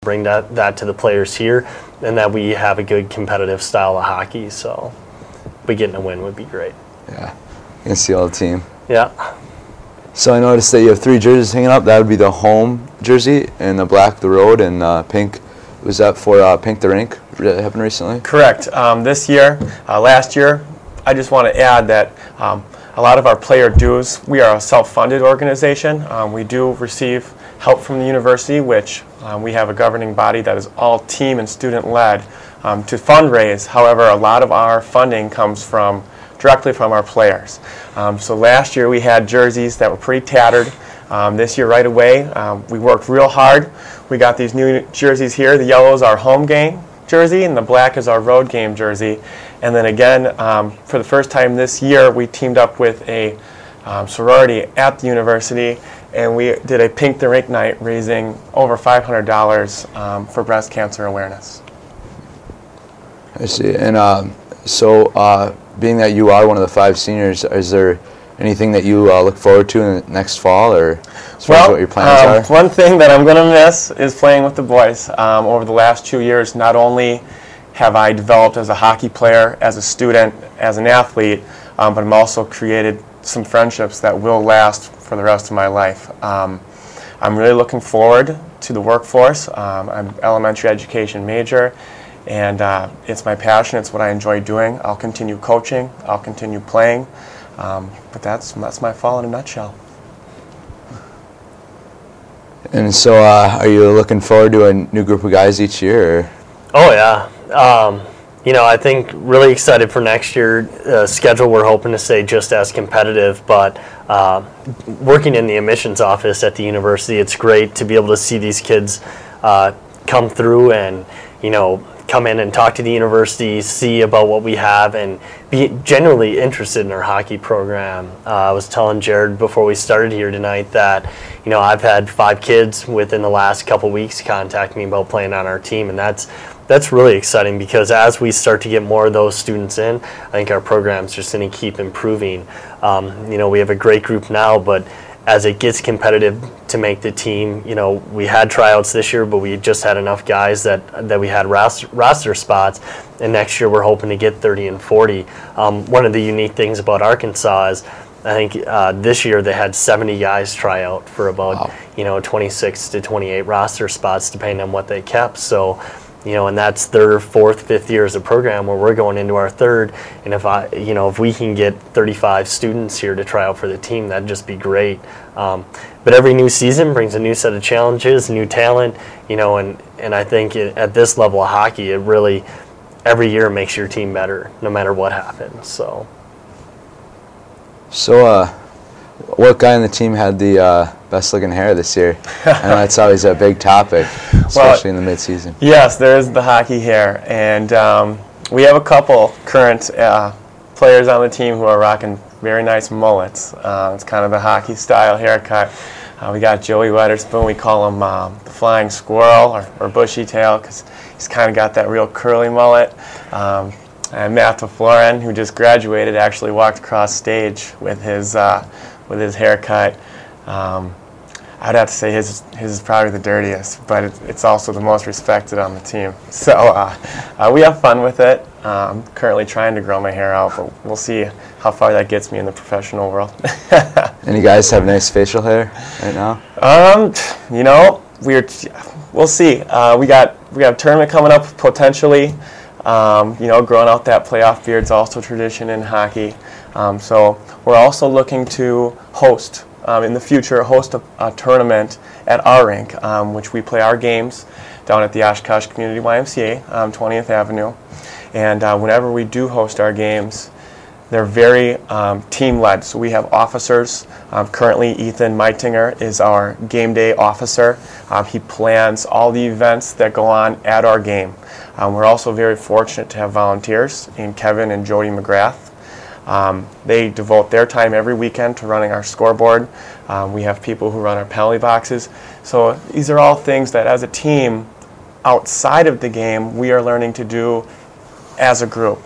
bring that to the players here, and that we have a good competitive style of hockey. So, but getting a win would be great. Yeah, you can see all the team. Yeah. So I noticed that you have 3 jerseys hanging up. That would be the home jersey, and the black the road, and pink. Was that for Pink the Rink that happened recently? Correct. This year, last year, I just want to add that a lot of our player dues, we are a self-funded organization. We do receive help from the university, which we have a governing body that is all team and student-led to fundraise. However, a lot of our funding comes directly from our players. So last year we had jerseys that were pretty tattered. This year right away we worked real hard. We got these new jerseys here. The yellow is our home game jersey and the black is our road game jersey. And then again, for the first time this year, we teamed up with a sorority at the university, and we did a Pink the Rink night raising over $500 for breast cancer awareness. I see. And so being that you are one of the 5 seniors, is there anything that you look forward to in the next fall, or as far as what your plans are? One thing that I'm going to miss is playing with the boys. Over the last 2 years, not only have I developed as a hockey player, as a student, as an athlete, but I'm also created some friendships that will last for the rest of my life. I'm really looking forward to the workforce. I'm an elementary education major, and it's my passion. It's what I enjoy doing. I'll continue coaching. I'll continue playing. But that's my fall in a nutshell. And so are you looking forward to a new group of guys each year? Or? Oh, yeah. You know, I think really excited for next year. Schedule, we're hoping to stay just as competitive, but working in the admissions office at the university, it's great to be able to see these kids come through and, you know, come in and talk to the university, see about what we have, and be genuinely interested in our hockey program. I was telling Jared before we started here tonight that, you know, I've had 5 kids within the last couple weeks contact me about playing on our team, and that's really exciting because as we start to get more of those students in, I think our program's just going to keep improving. You know, we have a great group now, but as it gets competitive to make the team, you know, we had tryouts this year, but we just had enough guys that we had roster spots, and next year we're hoping to get 30 and 40. One of the unique things about Arkansas is I think this year they had 70 guys try out for about, you know, 26 to 28 roster spots depending on what they kept. So, you know, and that's their 4th, 5th year as a program where we're going into our 3rd. And if we can get 35 students here to try out for the team, that'd just be great. But every new season brings a new set of challenges, new talent, you know, and I think at this level of hockey, it really, every year makes your team better, no matter what happens. So what guy on the team had the best looking hair this year? I know that's always a big topic, especially in the mid-season. Yes, there is the hockey hair, and we have a couple current players on the team who are rocking very nice mullets. It's kind of the hockey style haircut. We got Joey Weatherspoon. We call him the Flying Squirrel or Bushy Tail because he's kind of got that real curly mullet. And Matt Florin, who just graduated, actually walked across stage with his haircut. I'd have to say his is probably the dirtiest, but it's also the most respected on the team. So we have fun with it. I'm currently trying to grow my hair out, but we'll see how far that gets me in the professional world. And you guys have nice facial hair right now? You know, we'll see. We got a tournament coming up potentially. You know, growing out that playoff beard's also tradition in hockey. So we're also looking to host, in the future, a tournament at our rink, which we play our games down at the Oshkosh Community YMCA, 20th Avenue. And whenever we do host our games, they're very team-led. So we have officers. Currently, Ethan Meitinger is our game day officer. He plans all the events that go on at our game. We're also very fortunate to have volunteers in Kevin and Jody McGrath. They devote their time every weekend to running our scoreboard. We have people who run our penalty boxes. So these are all things that as a team, outside of the game, we are learning to do as a group.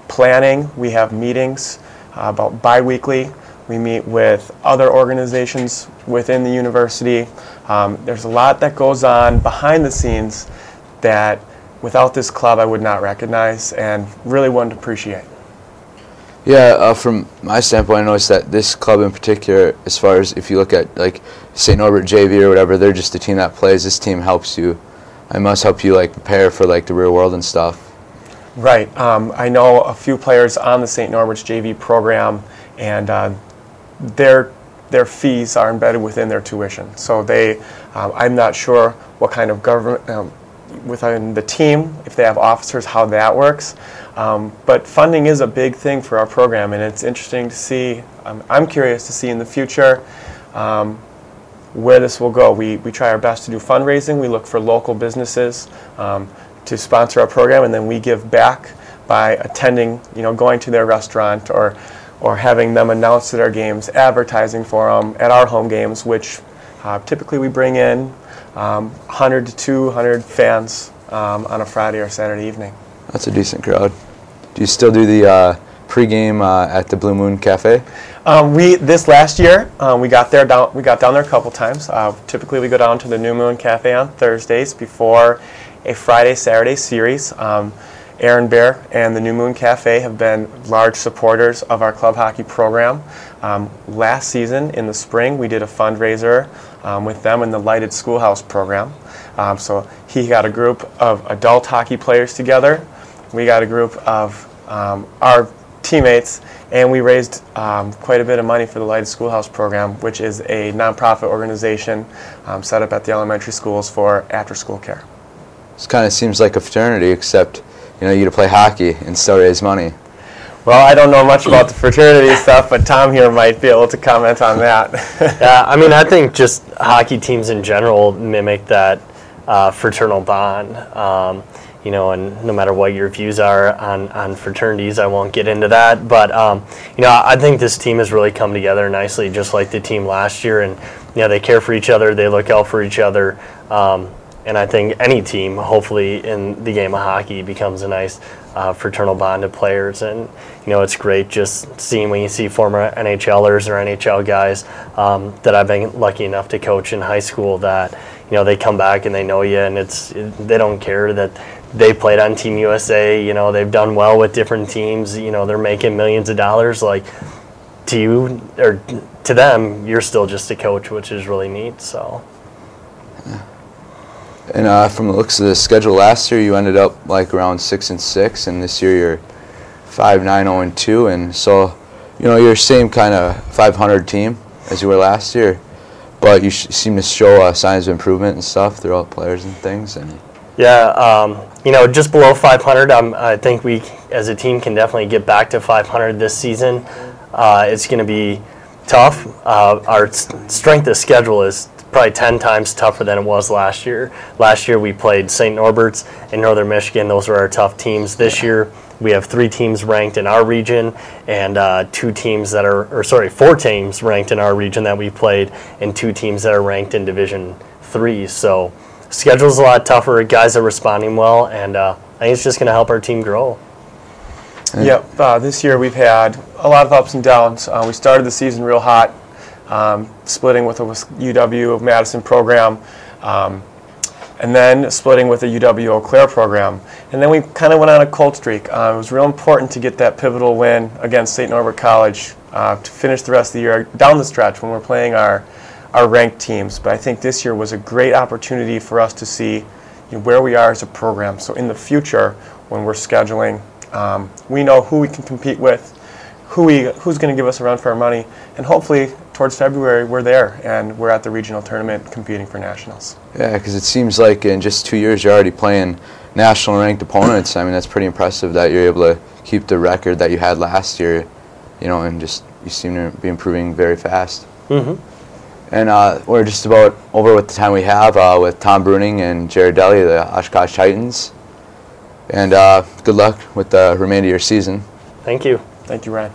Planning, we have meetings about bi-weekly. We meet with other organizations within the university. There's a lot that goes on behind the scenes that without this club I would not recognize and really wouldn't appreciate. Yeah, from my standpoint, I noticed that this club in particular, as far as if you look at like St. Norbert JV or whatever, they're just the team that plays. This team helps you. It must help you like prepare for like the real world and stuff. Right. I know a few players on the St. Norbert's JV program, and their fees are embedded within their tuition. So I'm not sure what kind of government within the team, if they have officers, how that works. But funding is a big thing for our program, and it's interesting to see. I'm curious to see in the future where this will go. We try our best to do fundraising. We look for local businesses to sponsor our program, and then we give back by attending, going to their restaurant or having them announced at our games, advertising for them at our home games, which typically we bring in 100 to 200 fans on a Friday or Saturday evening. That's a decent crowd. Do you still do the pregame at the Blue Moon Cafe? This last year we got down there a couple times. Typically we go down to the New Moon Cafe on Thursdays before a Friday-Saturday series. Aaron Bear and the New Moon Cafe have been large supporters of our club hockey program. Last season in the spring we did a fundraiser with them in the Lighted Schoolhouse program. So he got a group of adult hockey players together. We got a group of our teammates, and we raised quite a bit of money for the Lighted Schoolhouse program, which is a nonprofit organization set up at the elementary schools for after-school care. This kind of seems like a fraternity, except you get to play hockey and still raise money. Well, I don't know much about the fraternity stuff, but Tom here might be able to comment on that. Yeah, I mean, I think just hockey teams in general mimic that fraternal bond. And no matter what your views are on fraternities, I won't get into that. But, I think this team has really come together nicely, just like the team last year. And, they care for each other, they look out for each other. And I think any team, hopefully, in the game of hockey becomes a nice fraternal bond of players. And, it's great just seeing when you see former NHLers or NHL guys that I've been lucky enough to coach in high school that, they come back and they know you, and they don't care that they played on Team USA, they've done well with different teams, they're making millions of dollars. Like, to you, or to them, you're still just a coach, which is really neat, so. Yeah. And from the looks of the schedule last year, you ended up like around 6-6, and this year you're 5-9-0-2, and so, you're same kind of 500 team as you were last year, but you seem to show signs of improvement and stuff throughout players and things. And yeah, just below 500. I think we, as a team, can definitely get back to 500 this season. It's going to be tough. Our strength of schedule is probably 10 times tougher than it was last year. Last year we played St. Norbert's in Northern Michigan. Those were our tough teams. This year we have 3 teams ranked in our region and 4 teams ranked in our region that we played, and 2 teams that are ranked in Division 3. So schedule's a lot tougher. Guys are responding well, and I think it's just going to help our team grow. Yep. This year we've had a lot of ups and downs. We started the season real hot, splitting with the UWO Madison program, and then splitting with the UWO Eau Claire program. And then we kind of went on a cold streak. It was real important to get that pivotal win against St. Norbert College to finish the rest of the year down the stretch when we're playing our ranked teams. But I think this year was a great opportunity for us to see where we are as a program. So in the future, when we're scheduling, we know who we can compete with, who's going to give us a run for our money, and hopefully towards February we're there and we're at the regional tournament competing for nationals. Yeah, because it seems like in just 2 years you're already playing national ranked opponents. I mean, that's pretty impressive that you're able to keep the record that you had last year, and just you seem to be improving very fast. Mm-hmm. And we're just about over with the time we have with Tom Breunig and Jared Deli, the Oshkosh Titans. And good luck with the remainder of your season. Thank you. Thank you, Ryan.